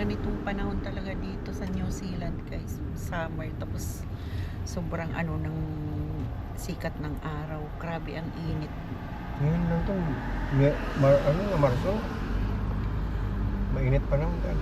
ganitong panahon talaga dito sa New Zealand guys, summer, tapos sobrang ano ng sikat ng araw, grabe ang init. Ngayon lang to, Marso, mainit pa naman yan.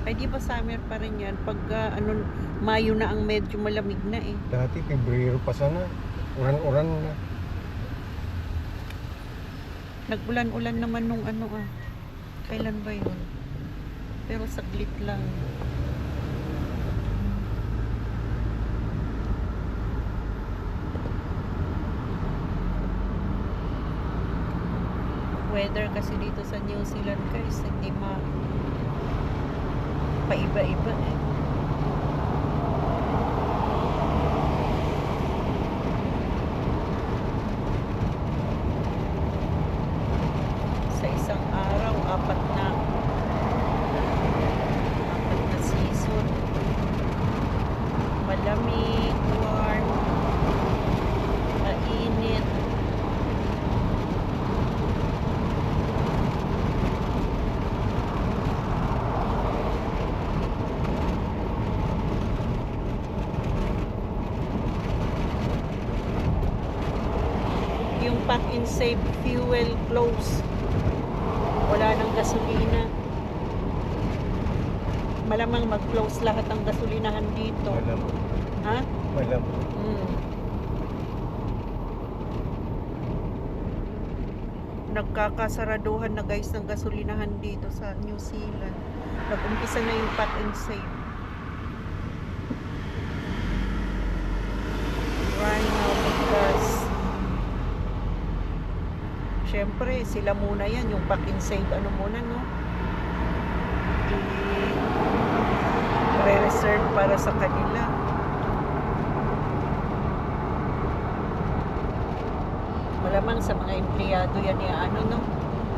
Ay di ba summer pa rin yan pag Mayo na ang medyo malamig na eh. Dati Pebrero pa sana, uran-uran na. Nag-ulan-ulan naman nung kailan ba yun? Pero saglit lang. Weather kasi dito sa New Zealand guys, hindi paiba-iba eh. Sa isang araw, apat na season. Malamig, warm, mainit. Yung pack and save fuel close, wala nang gasolina. Malamang mag-close lahat ng gasolinahan dito. Malamang. Ha? Malamang. Nagkakasaraduhan na guys ng gasolinahan dito sa New Zealand. Nag-umpisa na yung pack and save. Running out of gas. Siyempre, sila muna yan, yung pack and save, muna, no? I-reserve para sa kanila. Malamang sa mga empleyado yan yung no?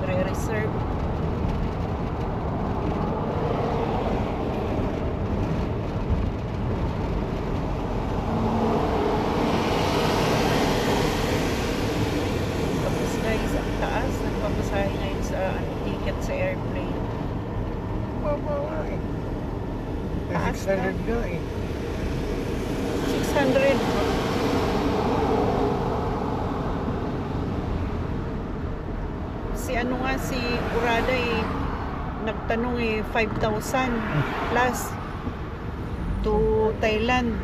Re-reserve. Taas, nagpapasahe ngayon sa ticket sa airplane. Baba nga eh. Taas 600 na eh. 600. Si Urada eh, nagtanong eh, 5,000 plus to Thailand.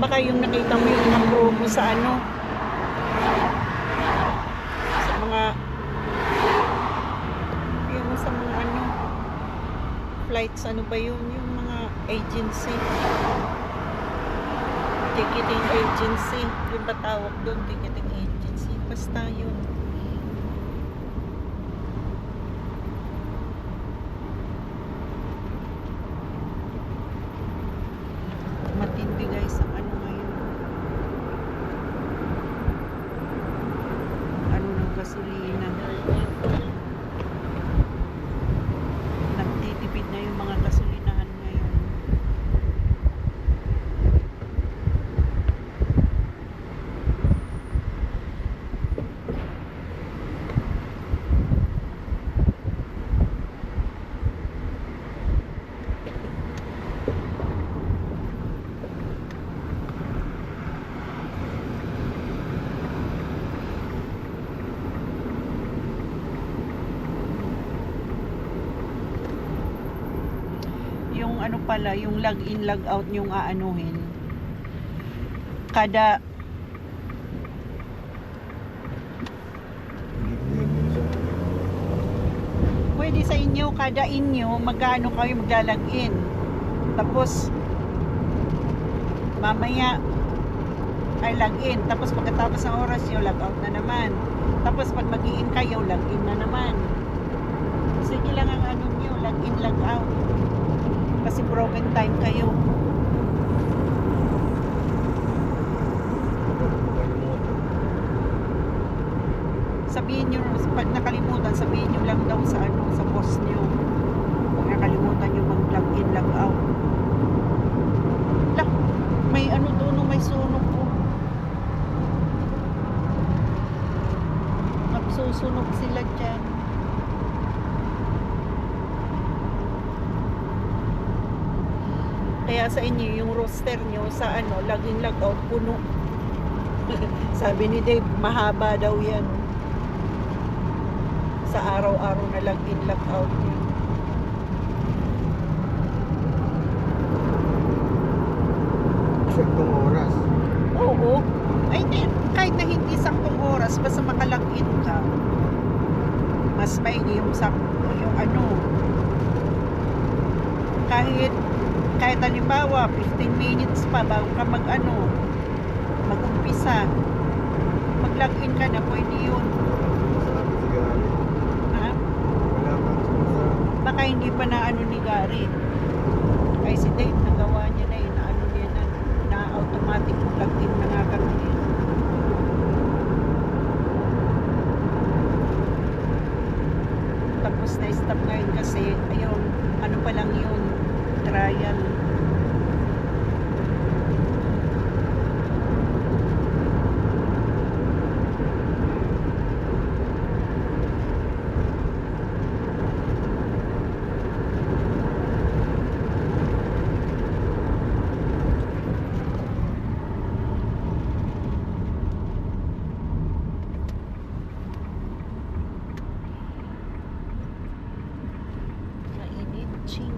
Baka yung nakita mo yung mga promo sa sa mga flights, ba yun, yung mga agency, ticketing agency, yung ba tawag doon, ticketing agency, basta yun. Matindi guys ang ngayon, ng gasolina. Nagtitipid na yung mga gasolinahan ngayon. Yung yung log in log out yung aanuhin kada pwede sa inyo, kada inyo magkano kayo maglalag in, tapos mamaya ay log in, tapos pagkatapos ng oras yung log out na naman, tapos pag mag-in kayo log in na naman. Sige lang ang nyo, log in log out kasi broken time kayo. Sabihin nyo, pag nakalimutan, sabihin nyo lang daw sa sa post nyo. Kung nakalimutan nyo mag log in, log out. Susunog sila dyan. Kaya sa inyo, yung roster nyo sa ano, laging logout, puno. Sabi ni Dave, mahaba daw yan. Sa araw-araw na laging logout nyo. Saktong oras. Oo. Ay, kahit na hindi saktong oras, basta makalagin ka. Mas maigi yung sakto, yung ano. Kahit halimbawa 15 minutes pa bago ka mag-umpisa, mag-login ka na, pwede yun. Sabi si Gary. Ha? Wala pa. Baka hindi pa na ano ni Gary. Ay si Dave, nagawa niya na yun, na ano niya na automatic login na nga kami. Tapos na-stop ngayon kasi, ayun, ano pa lang yun, trial. Mainit, ching.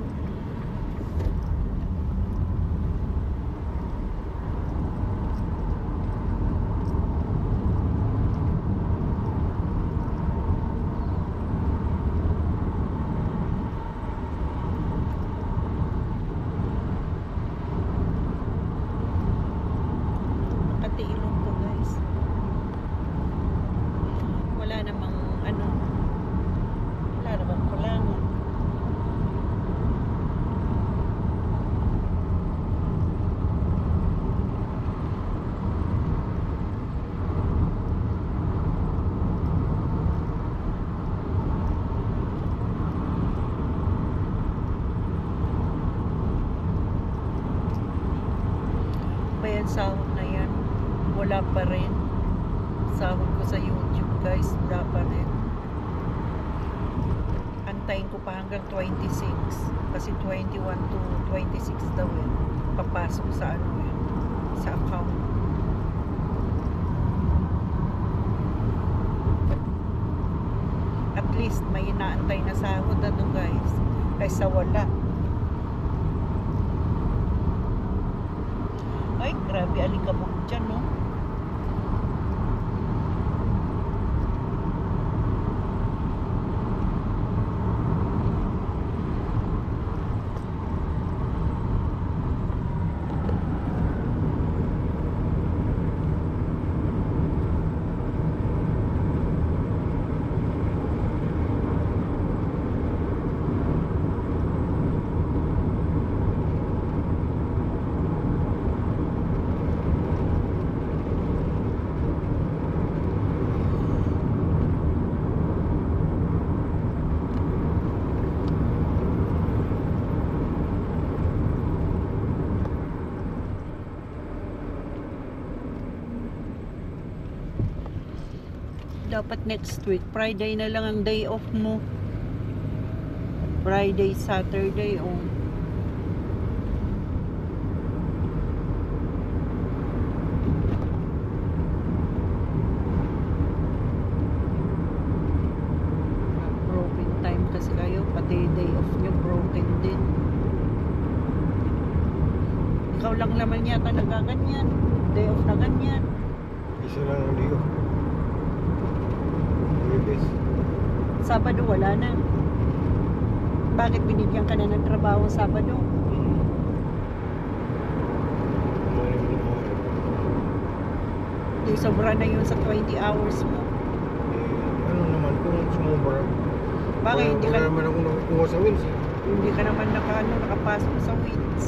Makati ilong ko, guys. Wala namang ano, wala namang kulangan. Bayan sahod na yan, wala pa rin. Sahod ko sa YouTube, guys, wala pa rin. Antayin ko pa hanggang 26 kasi 21 to 26 daw eh, papasok sa ano eh, sa account. At least may inaantay na sahod na to, guys, kaysa wala. Ay, grabe, alikabok dyan, no? Dapat next week, Friday na lang ang day off mo. Friday, Saturday, oh. Broken time kasi kayo, pati day off nyo, broken din. Ikaw lang naman yata nagaganyan. Day off na ganyan. Isa lang ang liyo. Webes. Sabado wala na. Bakit binigyan ka na ng trabaho Sabado? Di sobra na yun sa 20 hours mo. Ano naman kung sumubra. Bakit hindi Wala ka, naman ako nakukuha sa wins. hindi ka naman nakapasok sa weeks?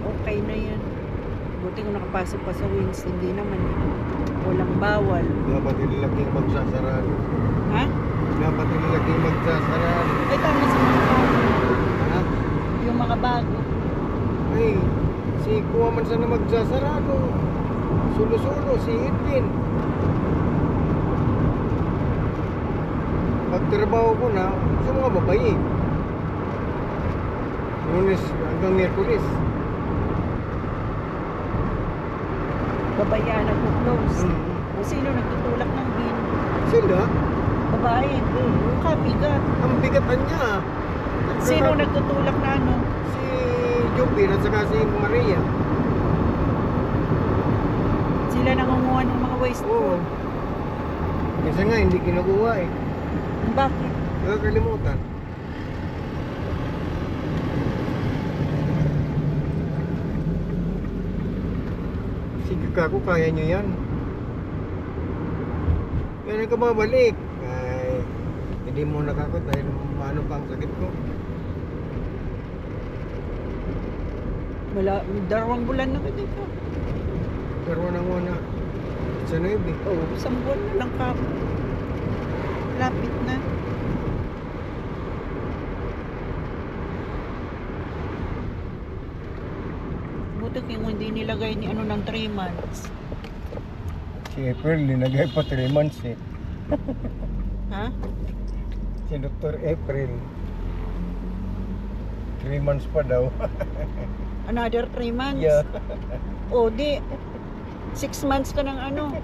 Okay na yan. Buti kung nakapasok pa sa wings, hindi naman. Walang bawal. Dapat ilaging magsasaraan. Ha? Dapat ilaging magsasaraan. Ay, tama sa mga bago. Ha? Yung mga bago. Ay, Si kuha man sana magsasarado. Sulo-sulo si Edwin. Pagtrabaho ko na sa mga babae. Lunes hanggang Miyerkules. Babayaan nagpo-close. Mm. O sino nagtutulak ng bin? Sila, Babae. Kabigat. ang bigatan niya. Sino nagtutulak na ano? Si Jubin at saka si Maria. Sila nangunguha ng mga waste Oo. food. Kasi nga hindi kinukuha eh. Bakit? Nakakalimutan. Sige kako, kaya nyo yan. Kaya ka babalik. Ay, hindi mo nakakot dahil paano pa ang sakit ko. Wala, 2 bulan na ka dito. Pero nang una, sa 9 eh. Oo, 1 buwan na lang ka. Lapit na. Buti kung hindi nilagay ni ano ng 3 months. Si April, linagay pa 3 months eh. Ha? Si Dr. April. 3 months pa daw. Another 3 months? Yeah. O di, 6 months ka ng ano.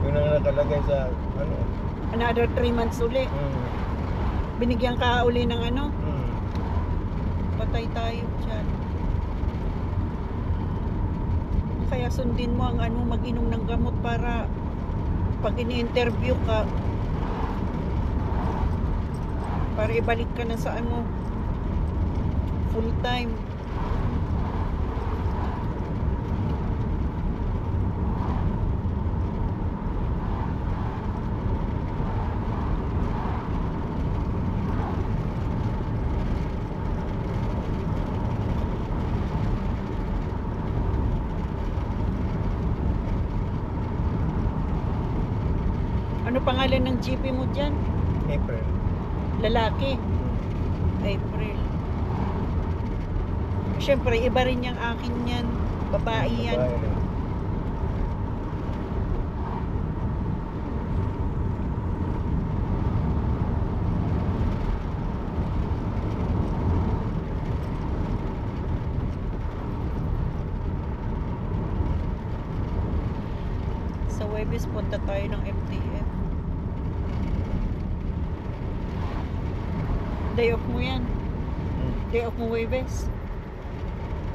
Yun ang nakalagay sa ano. Another 3 months uli. Binigyan ka uli ng ano. Patay tayo dyan. Kaya sundin mo ang ano, mag-inom ng gamot para pag ini-interview ka, para ibalik ka na sa ano, full time. Ano pangalan ng GP mo dyan? April. Lalaki. April. Siyempre, iba rin yung akin yan. Babae yan. Babae rin. Sa Webis, punta tayo ng MTF. Day off mo yan. Day off mo Webis.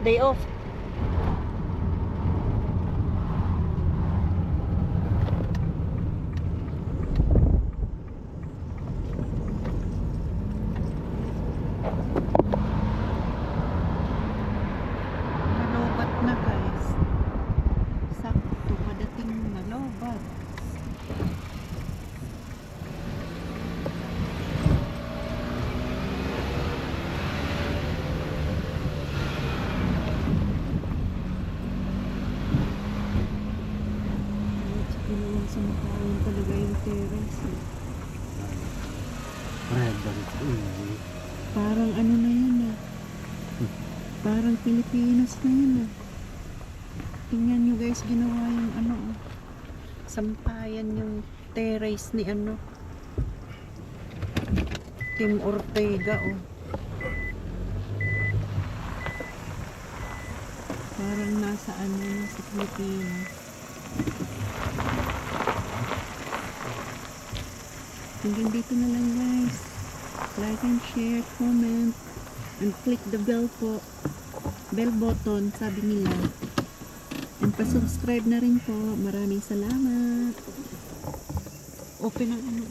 Day off. Malobat na guys. Sakto padating malobat. Sumakain talaga yung terrace. Parang ano na yun ah. Parang Pilipinas na yun ah. Tingnan nyo guys, ginawa yung ano ah. Sampayan yung terrace ni ano. Tim Ortega oh. Parang nasa ano sa Pilipinas. Hanggang dito na lang guys. Like and share, comment, and click the bell po. Bell button, sabi nila. And pa-subscribe na rin po. Maraming salamat. Open ang ano.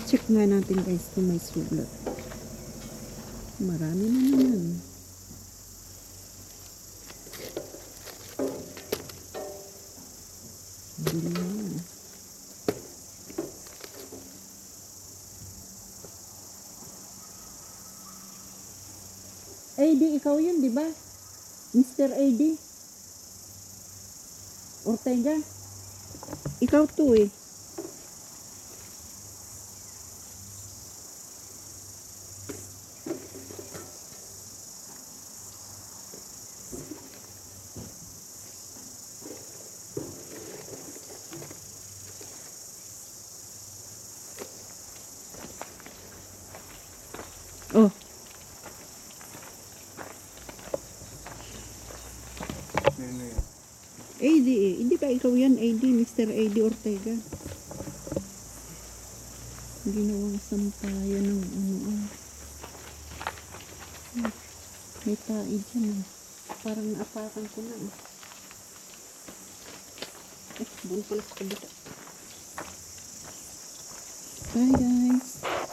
Check nga natin guys kung may sulat. Marami na naman. Bili na yan. AD, ikaw yun, di ba? Mr. AD? Ortega? Ikaw to eh. Oh, Ano yan? AD eh. Hindi ba ikaw yan? AD, Mr. AD Ortega. Ginawang sampayan ng ano. May taid dyan ah. Parang naapakan ko na ah. Doon pala sa kabila. Bye guys.